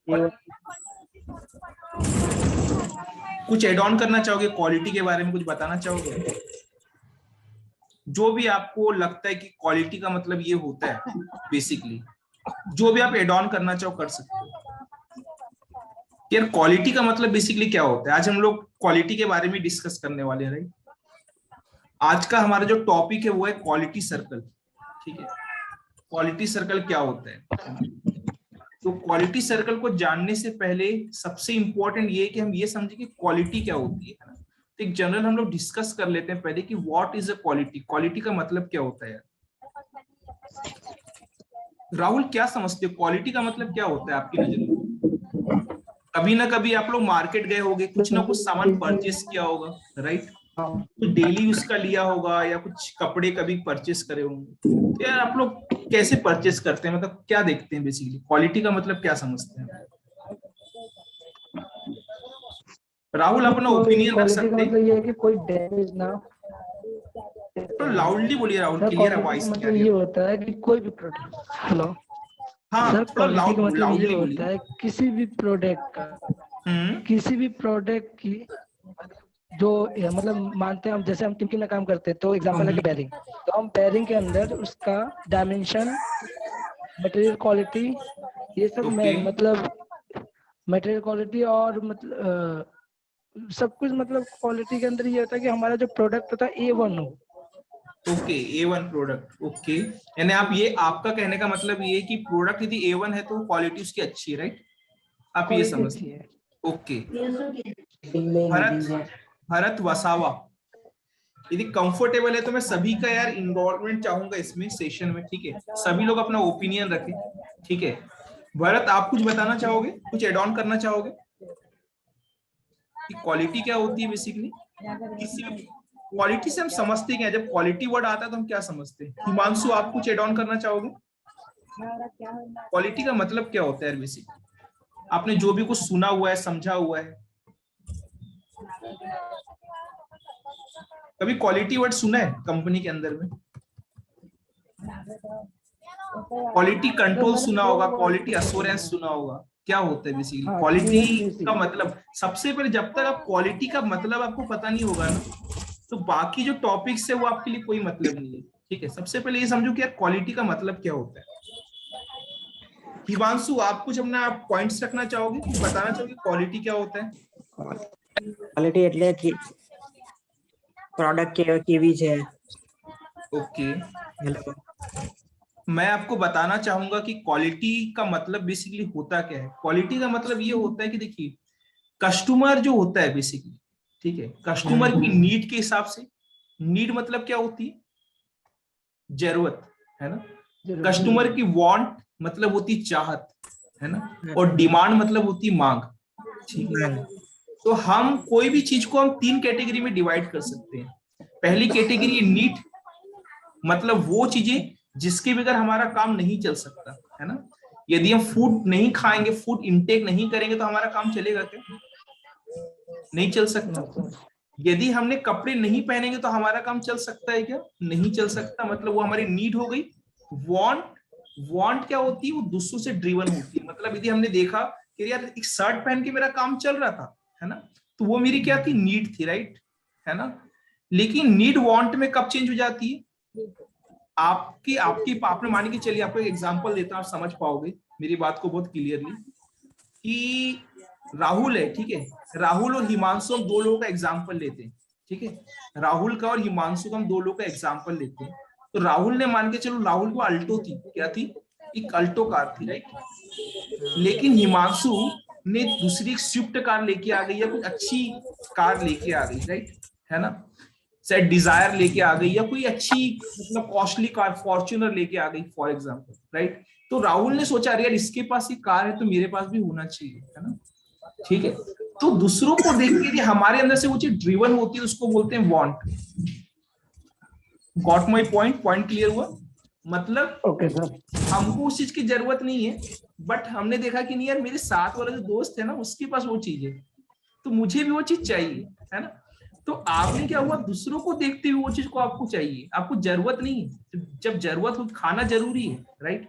ये कुछ add on करना चाहोगे क्वालिटी के बारे में, कुछ बताना चाहोगे? जो भी आपको लगता है कि क्वालिटी का मतलब ये होता है बेसिकली, जो भी आप एड ऑन करना चाहो कर सकते हो। यार क्वालिटी का मतलब बेसिकली क्या होता है, आज हम लोग क्वालिटी के बारे में डिस्कस करने वाले हैं, राइट? आज का हमारा जो टॉपिक है वो है क्वालिटी सर्कल, ठीक है? क्वालिटी सर्कल क्या होता है? तो क्वालिटी सर्कल को जानने से पहले सबसे इंपॉर्टेंट ये है कि हम ये समझे कि क्वालिटी क्या होती है ना। तो एक जनरल हम लोग डिस्कस कर लेते हैं पहले कि what is a quality, quality का मतलब क्या होता है यार? राहुल क्या समझते हो क्वालिटी का मतलब क्या होता है आपकी नजर में? कभी ना कभी आप लोग मार्केट गए होगे, कुछ ना कुछ सामान परचेस किया होगा, राइट? तो डेली यूज का लिया होगा या कुछ कपड़े कभी परचेस करे होंगे। तो यार आप लोग कैसे परचेस करते हैं, मतलब क्या देखते हैं बेसिकली, क्वालिटी का मतलब क्या समझते हैं? राहुल अपना ओपिनियन रख क्वालिटी का सकते हैं? मतलब ये है कि कोई डैमेज ना। तो लाउडली बोलिए राहुल, सर क्लियर क्वालिटी का आवाज नहीं आ मतलब रही ये है। होता है कि कोई भी प्रोडक्ट, हेलो हाँ सर, थोड़ा क्वालिटी का मतलब ये लाउडली होता बोलिए। है किसी भी प्रोडक्ट का, हम्म। किसी भी प्रोडक्ट की जो मतलब मानते हैं हम, जैसे हम टिमकी में काम करते हैं तो एग्जांपल है कि बेरिंग, तो हम बेरिंग के अंदर उसका डायमेंशन, मटेरियल क्वालिटी, ये सब ओके मतलब मटेरियल क्वालिटी और मतलब सब कुछ, मतलब क्वालिटी के अंदर ये होता है कि हमारा जो प्रोडक्ट होता है A1 हो। Okay, A1 product, okay. यानी आप ये, आपका कहने का मतलब ये है कि प्रोडक्ट यदि A1 है तो क्वालिटी उसकी अच्छी है, राइट? आप ये क्वालिटी अच्छी समझते है। हैं, ओके। भरत, भरत वसावा, यदि कंफर्टेबल है तो मैं सभी का यार इन्वॉल्वमेंट चाहूंगा इसमें सेशन में, ठीक है? सभी लोग अपना ओपिनियन रखें, ठीक है? भरत आप कुछ बताना चाहोगे, कुछ एड ऑन करना चाहोगे कि क्वालिटी क्या होती है बेसिकली? किसी क्वालिटी से हम समझते क्या है? जब क्वालिटी वर्ड आता है तो हम क्या समझते हैं? हिमांशु आप कुछ एड ऑन करना चाहोगे? क्वालिटी का मतलब क्या होता है बेसिकली? आपने जो भी कुछ सुना हुआ है, समझा हुआ है, कभी क्वालिटी वर्ड सुना है कंपनी के अंदर में? क्वालिटी सर कंट्रोल मैंने सुना दो होगा, वर्ड क्वालिटी सुने हैं। अश्योरेंस सुना होगा। क्या होता है बेसिकली हाँ, क्वालिटी QA/QC। का मतलब? सबसे पहले जब तक आप क्वालिटी का मतलब आपको पता नहीं होगा ना, तो बाकी जो टॉपिक्स है वो आपके लिए कोई मतलब नहीं है, ठीक है? सबसे पहले ये समझो कि यार क्वालिटी का मतलब क्या होता है। हिमांशु आप कुछ अपना पॉइंट्स रखना चाहोगे, कुछ बताना चाहोगे क्वालिटी क्या होता है? ક્વોલિટી એટલે કે પ્રોડક્ટ કેવી છે। Okay, hello. मैं आपको बताना चाहूंगा कि क्वालिटी का मतलब बेसिकली होता क्या है। क्वालिटी का मतलब ये होता है कि देखिए, कस्टमर जो होता है बेसिकली, ठीक है, कस्टमर की नीड के हिसाब से, नीड मतलब क्या होती है? जरूरत, है ना? कस्टमर की वांट मतलब होती चाहत, है ना? और डिमांड मतलब होती मांग, ठीक है? तो हम कोई भी चीज को हम तीन कैटेगरी में डिवाइड कर सकते हैं। पहली कैटेगरी नीड, मतलब वो चीजें जिसके बगैर हमारा काम नहीं चल सकता, है ना? यदि हम फूड नहीं खाएंगे, फूड इंटेक नहीं करेंगे तो हमारा काम चलेगा क्या? नहीं चल सकता। यदि हमने कपड़े नहीं पहनेंगे तो हमारा काम चल सकता है क्या? नहीं चल सकता। मतलब वो हमारी नीड हो गई। वांट, वांट क्या होती है? वो दूसरों से ड्रिवन होती है। मतलब यदि हमने देखा कि यार एक शर्ट पहन के मेरा काम चल रहा था, है ना, तो वो मेरी क्या थी? नीड थी, राइट? है ना? लेकिन नीड वांट में कब चेंज हो जाती है? आपकी आपकी आपने मान के चलिए, आपको एक एग्जांपल देता हूं, आप समझ पाओगे मेरी बात को बहुत क्लियरली। कि राहुल है, ठीक है, राहुल और हिमांशु, हम दो लोगों का एग्जांपल लेते हैं, ठीक है? राहुल का और हिमांशु का हम दो लोगों का एग्जांपल लेते हैं। तो राहुल ने, मान के चलो राहुल को अल्टो थी, क्या थी? एक अल्टो कार थी, राइट? लेकिन हिमांशु ने दूसरी एक स्विफ्ट कार लेके आ गई, या कुछ अच्छी कार लेके आ गई, राइट? है ना? शायद डिजायर लेके आ गई, या कोई अच्छी मतलब कॉस्टली कार फॉर्च्यूनर लेके आ गई फॉर एग्जांपल, राइट? तो राहुल ने सोचा यार इसके पास ये कार है तो मेरे पास भी होना चाहिए, है ना? ठीक है। तो दूसरों को देख के हमारे अंदर से वो चीज ड्रिवन होती है, उसको बोलते हैं want. Got my point? Point clear हुआ? मतलब ओके सर। हमको उस चीज की जरूरत नहीं है, बट हमने देखा कि नहीं यार मेरे साथ वाला जो दोस्त है ना उसके पास वो चीज है, तो मुझे भी वो चीज चाहिए, है ना? तो आपने क्या हुआ, दूसरों को देखते हुए वो चीज को आपको चाहिए, आपको जरूरत नहीं है। जब जरूरत हो, खाना जरूरी है, राइट?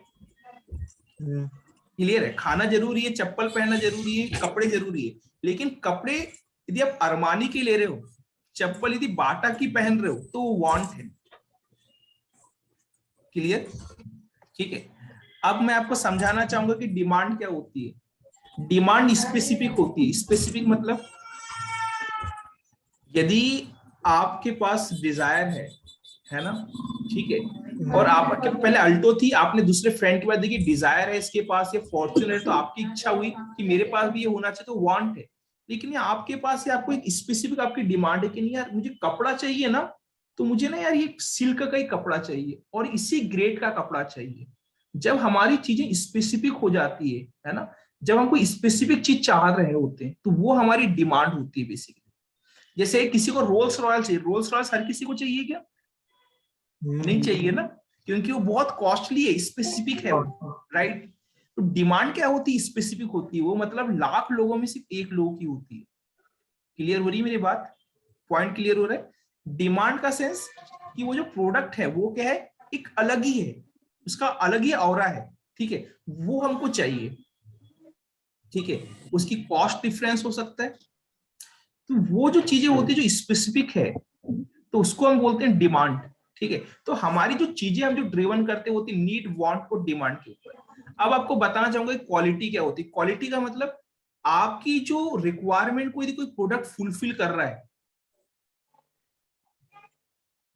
क्लियर है? खाना जरूरी है, चप्पल पहनना जरूरी है, कपड़े जरूरी है, लेकिन कपड़े यदि आप अरमानी की ले रहे हो, चप्पल यदि बाटा की पहन रहे हो, तो वो वांट है। क्लियर? ठीक है। अब मैं आपको समझाना चाहूंगा कि डिमांड क्या होती है। डिमांड स्पेसिफिक होती है। स्पेसिफिक मतलब यदि आपके पास डिजायर है ना, ठीक है, और आपके पहले अल्टो थी, आपने दूसरे फ्रेंड के पास देखी डिजायर है इसके पास, या फॉर्च्यूनर, तो आपकी इच्छा हुई कि मेरे पास भी ये होना चाहिए, तो वांट है। लेकिन ये आपके पास है, आपको एक स्पेसिफिक आपकी डिमांड है कि नहीं यार मुझे कपड़ा चाहिए ना, तो मुझे ना यार ये सिल्क का ही कपड़ा चाहिए और इसी ग्रेड का कपड़ा चाहिए। जब हमारी चीजें स्पेसिफिक हो जाती है ना, जब हम कोई स्पेसिफिक चीज चाह रहे होते हैं, तो वो हमारी डिमांड होती है बेसिकली। जैसे किसी को रोल्स रॉयल चाहिए, रोल्स रॉयल्स हर किसी को चाहिए क्या? नहीं चाहिए ना, क्योंकि वो बहुत कॉस्टली है, स्पेसिफिक है वो, राइट? तो डिमांड क्या होती है? स्पेसिफिक होती है वो, मतलब लाख लोगों में सिर्फ एक लोगों की होती है। क्लियर हो रही है मेरी बात? पॉइंट क्लियर हो रहा है? डिमांड का सेंस कि वो जो प्रोडक्ट है वो क्या है, एक अलग ही है, उसका अलग ही ऑरा है, ठीक है, वो हमको चाहिए, ठीक है, उसकी कॉस्ट डिफरेंस हो सकता है। तो वो जो चीजें होती है जो स्पेसिफिक है, तो उसको हम बोलते हैं डिमांड, ठीक है। तो हमारी जो चीजें हम जो ड्रिवन करते हैं होती है नीड, वांट और डिमांड के ऊपर। अब आपको बताना चाहूंगा क्वालिटी क्या होती है। क्वालिटी का मतलब आपकी जो रिक्वायरमेंट को यदि कोई प्रोडक्ट फुलफिल कर रहा है,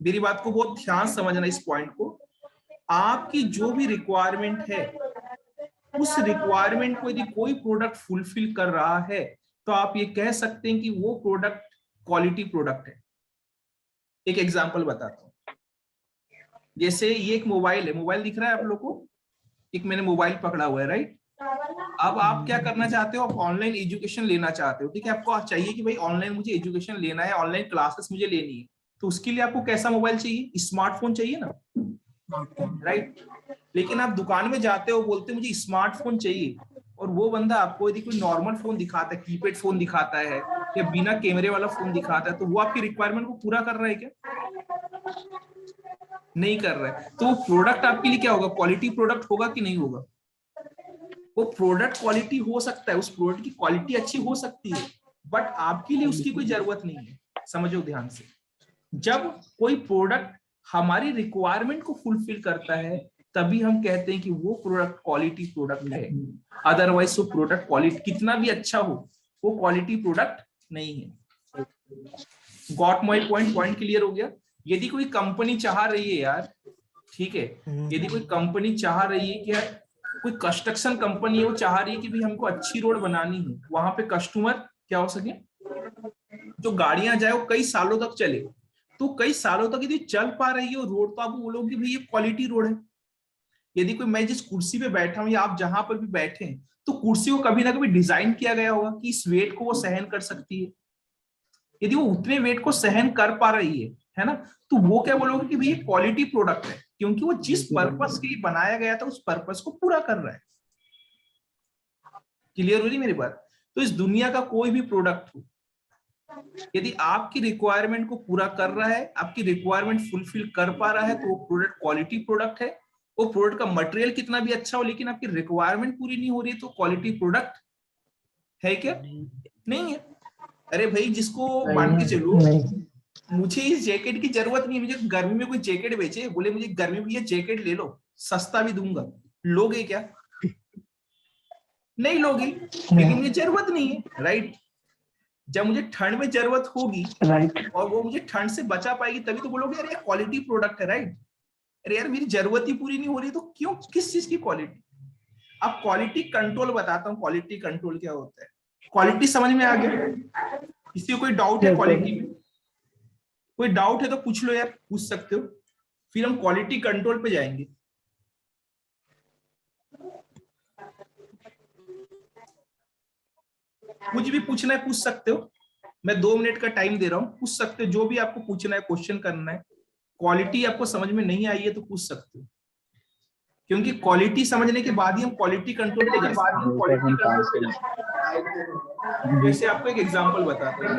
मेरी बात को बहुत ध्यान समझना इस पॉइंट को, आपकी जो भी रिक्वायरमेंट है, उस रिक्वायरमेंट को यदि कोई प्रोडक्ट फुलफिल कर रहा है, तो आप ये कह सकते हैं कि वो प्रोडक्ट क्वालिटी प्रोडक्ट है। एक एग्जांपल बताता हूं। जैसे ये एक मोबाइल है, मोबाइल दिख रहा है आप लोग को, एक मैंने मोबाइल पकड़ा हुआ है, राइट? अब आप क्या करना चाहते हो? आप ऑनलाइन एजुकेशन लेना चाहते हो, ठीक है, आपको चाहिए कि भाई ऑनलाइन मुझे एजुकेशन लेना है, ऑनलाइन क्लासेस मुझे लेनी है, तो उसके लिए आपको कैसा मोबाइल चाहिए? स्मार्टफोन चाहिए ना, राइट? लेकिन आप दुकान में जाते हो, बोलते मुझे स्मार्टफोन चाहिए, और वो बंदा आपको यदि कोई नॉर्मल फोन दिखाता है, कीपैड फोन दिखाता है या बिना कैमरे वाला फोन दिखाता है, तो वो आपकी रिक्वायरमेंट को पूरा कर रहा है क्या? नहीं कर रहा है। तो वो प्रोडक्ट आपके लिए क्या होगा? क्वालिटी प्रोडक्ट होगा कि नहीं होगा? वो प्रोडक्ट क्वालिटी हो सकता है, उस प्रोडक्ट की क्वालिटी अच्छी हो सकती है, बट आपके लिए उसकी कोई जरूरत नहीं है। समझो ध्यान से, जब कोई प्रोडक्ट हमारी रिक्वायरमेंट को फुलफिल करता है, तभी हम कहते हैं कि वो प्रोडक्ट क्वालिटी प्रोडक्ट है। अदरवाइज वो प्रोडक्ट क्वालिटी कितना भी अच्छा हो, वो क्वालिटी प्रोडक्ट नहीं है। Got my point? Point clear हो गया? यदि कोई कंपनी चाह रही है यार, ठीक है, यदि कोई कंपनी चाह रही है कि यार, कोई कंस्ट्रक्शन कंपनी है, वो चाह रही है कि भाई हमको अच्छी रोड बनानी है, वहां पे कस्टमर क्या हो सके, जो गाड़ियां जाए वो कई सालों तक चले, तो कई सालों तक यदि चल पा रही है वो रोड, तो आप बोलोगे भाई ये क्वालिटी रोड है। यदि कोई, मैं जिस कुर्सी पे बैठा हूँ या आप जहां पर भी बैठे हैं, तो कुर्सी को कभी ना कभी डिजाइन किया गया होगा कि इस वेट को वो सहन कर सकती है। यदि वो उतने वेट को सहन कर पा रही है ना, तो वो क्या बोलोगे कि भाई ये क्वालिटी प्रोडक्ट है, क्योंकि वो जिस पर्पस के लिए बनाया गया था उस पर्पस को पूरा कर रहा है। क्लियर हो रही मेरी बात? तो इस दुनिया का कोई भी प्रोडक्ट हो, यदि आपकी रिक्वायरमेंट को पूरा कर रहा है, आपकी रिक्वायरमेंट फुलफिल कर पा रहा है, तो वो प्रोडक्ट क्वालिटी प्रोडक्ट है। वो प्रोडक्ट का मटेरियल कितना भी अच्छा हो, लेकिन आपकी रिक्वायरमेंट पूरी नहीं हो रही, तो क्वालिटी प्रोडक्ट है क्या? नहीं है। अरे भाई, जिसको मान के चलो मुझे इस जैकेट की जरूरत नहीं है, मुझे गर्मी में कोई जैकेट बेचे, बोले मुझे गर्मी में ये जैकेट ले लो, सस्ता भी दूंगा, लोगे क्या? नहीं लोगे, क्योंकि मुझे जरूरत नहीं है, राइट? जब मुझे ठंड में जरूरत होगी, राइट, और वो मुझे ठंड से बचा पाएगी, तभी तो बोलोगे अरे यार क्वालिटी प्रोडक्ट है, राइट? अरे यार मेरी जरूरत ही पूरी नहीं हो रही, तो क्यों, किस चीज की क्वालिटी? अब क्वालिटी कंट्रोल बताता हूँ। क्वालिटी कंट्रोल क्या होता है? क्वालिटी समझ में आ गया? किसी को कोई डाउट है क्वालिटी में? कोई डाउट है तो पूछ लो यार, पूछ सकते हो, फिर हम क्वालिटी कंट्रोल पे जाएंगे। कुछ भी पूछना है पूछ सकते हो, मैं 2 मिनट का टाइम दे रहा हूँ, पूछ सकते हो जो भी आपको पूछना है, क्वेश्चन करना है। क्वालिटी आपको समझ में नहीं आई है तो पूछ सकते हो, क्योंकि क्वालिटी समझने के बाद ही हम क्वालिटी कंट्रोल पे जा सकते हैं। जैसे आपको एक एग्जांपल बताता हूँ।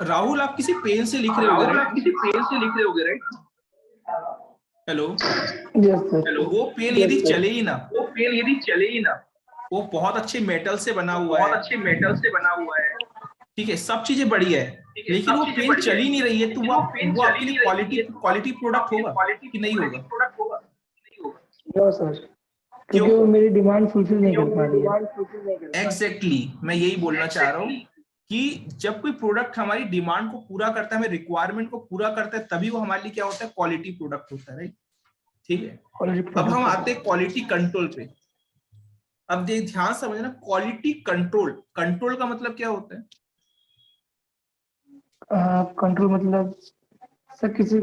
राहुल, आप किसी पेन से लिख रहे होगे, राइट? हेलो, वो पेन यदि चले ही ना, पेन यदि चले ही ना, वो बहुत अच्छे मेटल से बना हुआ है, ठीक है, सब चीजें बढ़िया है, लेकिन वो पेन चल ही नहीं रही है, तो वो आपके लिए क्वालिटी प्रोडक्ट होगा कि नहीं होगा? नो सर, क्योंकि वो मेरी डिमांड फुलफिल नहीं कर पा रही है। एग्जैक्टली मैं यही बोलना चाह रहा हूँ कि जब कोई प्रोडक्ट हमारी डिमांड को पूरा करता है, हमें रिक्वायरमेंट को पूरा करता है, तभी वो हमारे लिए क्या होता है, क्वालिटी प्रोडक्ट होता है, राइट? ठीक है, अब हम आते हैं क्वालिटी कंट्रोल पे। अब ध्यान समझना, क्वालिटी कंट्रोल, कंट्रोल का मतलब क्या होता है? कंट्रोल मतलब सर किसी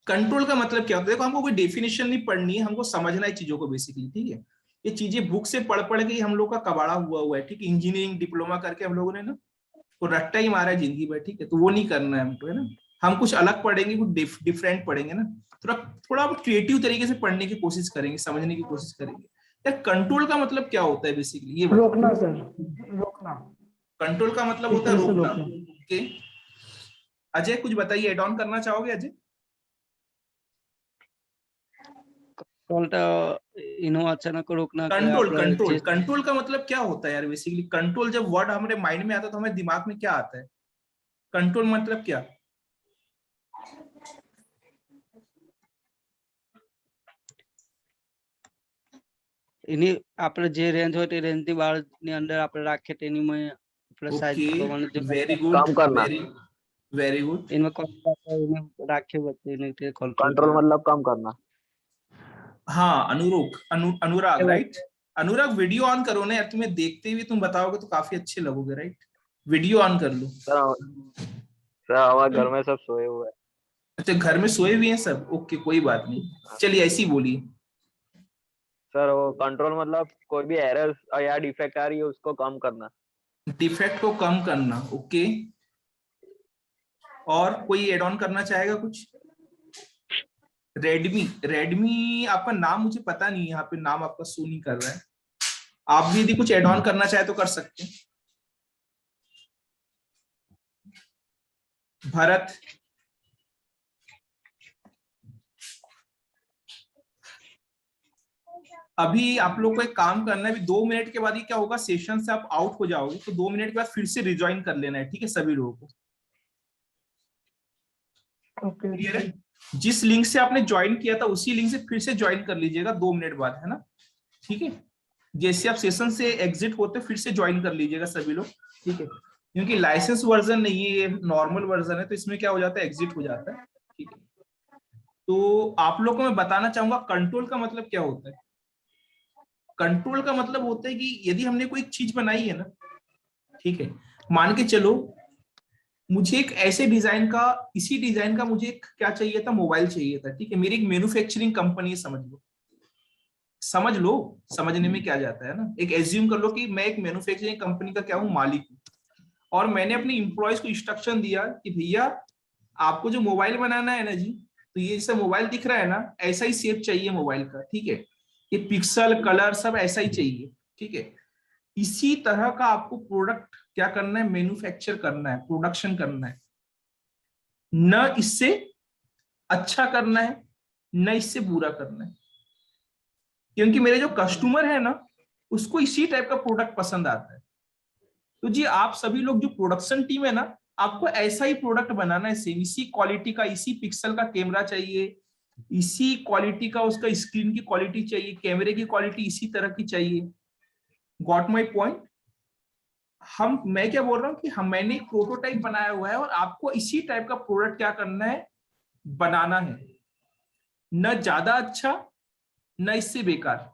कंट्रोल का मतलब क्या होता है? देखो, हमको कोई डेफिनेशन नहीं पढ़नी है, हमको समझना है चीजों को बेसिकली, ठीक है? ये चीजें बुक से पढ़ पढ़ के हम लोग का कबाड़ा हुआ है, ठीक है? इंजीनियरिंग डिप्लोमा करके हम लोगों ने ना वो रट्टा ही मारा है जिंदगी भर, ठीक है? तो वो नहीं करना है हमको, है ना? हम कुछ अलग पढ़ेंगे, कुछ डिफरेंट पढ़ेंगे ना, थोड़ा थोड़ा हम क्रिएटिव तरीके से पढ़ने की कोशिश करेंगे, समझने की कोशिश करेंगे। यार कंट्रोल का मतलब क्या होता है बेसिकली, ये रोकना सर, रोकना। कंट्रोल का मतलब होता है रोकना। ओके, अजय कुछ बताइए, एड ऑन करना चाहोगे अजय? अचानक रोकना। कंट्रोल का मतलब क्या होता है यार बेसिकली? कंट्रोल जब वर्ड हमारे माइंड में आता है तो हमारे दिमाग में क्या आता है? कंट्रोल मतलब क्या? એની આપણે જે રેન્જ હોય તે રેન્જ ની બહાર ની અંદર આપણે રાખીએ તેની માં આપણે સાઈઝ પ્રમાણે જે वेरी गुड, काम करना। Very good. એમાં કોન્ટ્રાક્ટ રાખીએ વચ્ચે એને कंट्रोल मतलब काम करना। हाँ, अनुराग राइट? अनुराग वीडियो ऑन करो ना यार, तुम्हें देखते हुए तुम बताओगे तो काफी अच्छे लगोगे, राइट? वीडियो ऑन कर लो। सर हमारे घर में सब सोए हुए हैं। अच्छा, घर में सोए हुए हैं सब? ओके, कोई बात नहीं, चलिए ऐसी बोलिए। सर वो कंट्रोल मतलब कोई भी एरर या डिफेक्ट आ रही है उसको कम करना। डिफेक्ट को कम करना, ओके। और कोई एड ऑन करना चाहेगा कुछ? रेडमी आपका नाम मुझे पता नहीं, यहाँ पे नाम आपका शो नहीं कर रहा है। आप भी यदि कुछ एड ऑन करना चाहे तो कर सकते हैं। भरत, अभी आप लोग को एक काम करना है, अभी 2 मिनट के बाद ही क्या होगा, सेशन से आप आउट हो जाओगे, तो 2 मिनट के बाद फिर से रिज्वाइन कर लेना है, ठीक है सभी लोगों को? क्लियर है? जिस लिंक से आपने ज्वाइन किया था उसी लिंक से फिर से ज्वाइन कर लीजिएगा 2 मिनट बाद, है ना? ठीक है, जैसे आप सेशन से एग्जिट होते फिर से ज्वाइन कर लीजिएगा सभी लोग, ठीक है? क्योंकि लाइसेंस वर्जन नहीं है, ये नॉर्मल वर्जन है, तो इसमें क्या हो जाता है, एग्जिट हो जाता है, ठीक है? तो आप लोग को मैं बताना चाहूंगा कंट्रोल का मतलब क्या होता है। कंट्रोल का मतलब होता है कि यदि हमने कोई चीज बनाई है ना, ठीक है, मान के चलो मुझे एक ऐसे डिजाइन का, इसी डिजाइन का मुझे एक क्या चाहिए था, मोबाइल चाहिए था, ठीक है? मेरी एक मैन्युफैक्चरिंग कंपनी है, समझ लो, समझने में क्या जाता है ना। एक एज्यूम कर लो कि मैं एक मैन्युफैक्चरिंग कंपनी का क्या हूँ, मालिक हूँ, और मैंने अपने इंप्लॉयज को इंस्ट्रक्शन दिया कि भैया आपको जो मोबाइल बनाना है ना जी, तो ये जैसा मोबाइल दिख रहा है ना, ऐसा ही शेप चाहिए मोबाइल का, ठीक है? ये पिक्सल कलर सब ऐसा ही चाहिए, ठीक है? इसी तरह का आपको प्रोडक्ट क्या करना है, मैन्युफैक्चर करना है, प्रोडक्शन करना है, न इससे अच्छा करना है न इससे बुरा करना है, क्योंकि मेरे जो कस्टमर है ना उसको इसी टाइप का प्रोडक्ट पसंद आता है। तो जी आप सभी लोग जो प्रोडक्शन टीम है ना, आपको ऐसा ही प्रोडक्ट बनाना है, सेम इसी क्वालिटी का, इसी पिक्सल का कैमरा चाहिए, इसी क्वालिटी का उसका स्क्रीन की क्वालिटी चाहिए, कैमरे की क्वालिटी इसी तरह की चाहिए। Got my point? मैं क्या बोल रहा हूँ कि मैंने एक प्रोटोटाइप बनाया हुआ है और आपको इसी टाइप का प्रोडक्ट क्या करना है, बनाना है, न ज्यादा अच्छा न इससे बेकार।